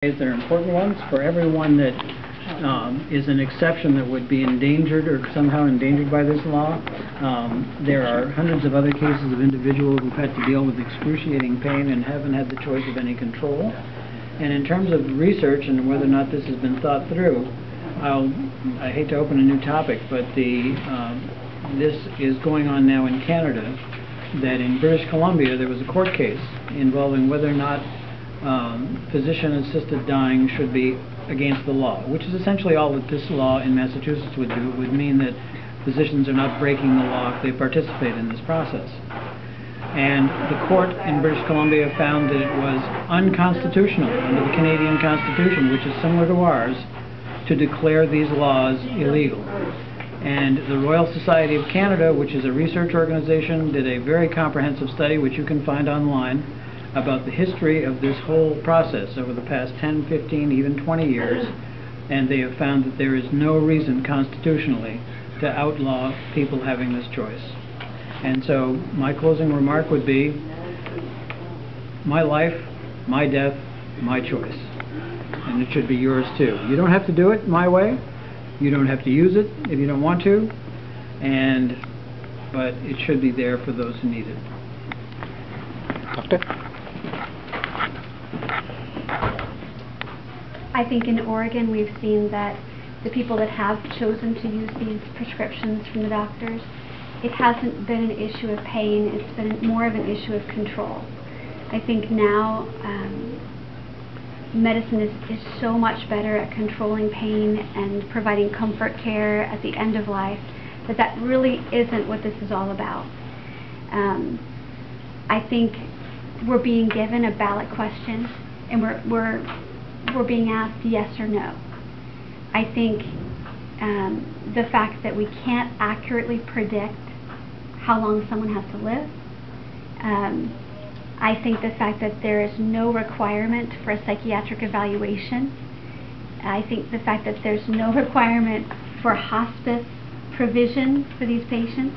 They're important ones for everyone that is an exception that would be endangered or somehow endangered by this law. There are hundreds of other cases of individuals who've had to deal with excruciating pain and haven't had the choice of any control. And in terms of research and whether or not this has been thought through, I hate to open a new topic, but this is going on now in Canada, that in British Columbia there was a court case involving whether or not physician-assisted dying should be against the law, which is essentially all that this law in Massachusetts would do. It would mean that physicians are not breaking the law if they participate in this process. And the court in British Columbia found that it was unconstitutional under the Canadian Constitution, which is similar to ours, to declare these laws illegal. And the Royal Society of Canada, which is a research organization, did a very comprehensive study, which you can find online, about the history of this whole process over the past 10, 15, even 20 years, and they have found that there is no reason constitutionally to outlaw people having this choice. And so my closing remark would be, my life, my death, my choice. And it should be yours too. You don't have to do it my way. You don't have to use it if you don't want to, but it should be there for those who need it. Doctor? I think in Oregon we've seen that the people that have chosen to use these prescriptions from the doctors, it hasn't been an issue of pain, it's been more of an issue of control. I think now medicine is so much better at controlling pain and providing comfort care at the end of life that really isn't what this is all about. I think we're being given a ballot question and we're being asked yes or no. I think the fact that we can't accurately predict how long someone has to live. I think the fact that there is no requirement for a psychiatric evaluation. I think the fact that there's no requirement for hospice provision for these patients.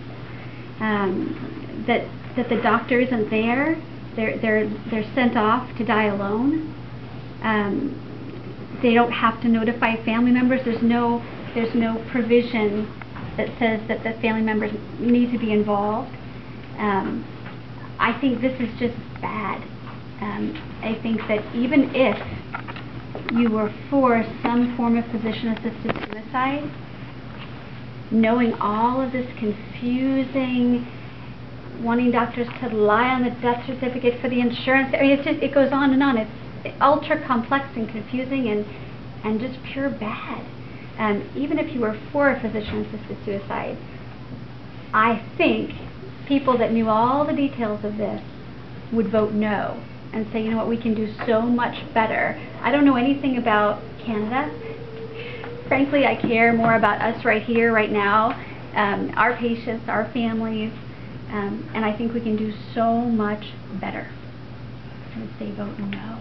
That the doctor isn't there. They're sent off to die alone. They don't have to notify family members. There's no provision that says that the family members need to be involved. I think this is just bad. I think that even if you were for some form of physician-assisted suicide, knowing all of this confusing, wanting doctors to lie on the death certificate for the insurance, I mean, it goes on and on. It's ultra complex and confusing and just pure bad. Even if you were for a physician-assisted suicide, I think people that knew all the details of this would vote no and say, you know what, we can do so much better. I don't know anything about Canada. Frankly, I care more about us right here, right now, our patients, our families, and I think we can do so much better. I would say vote no.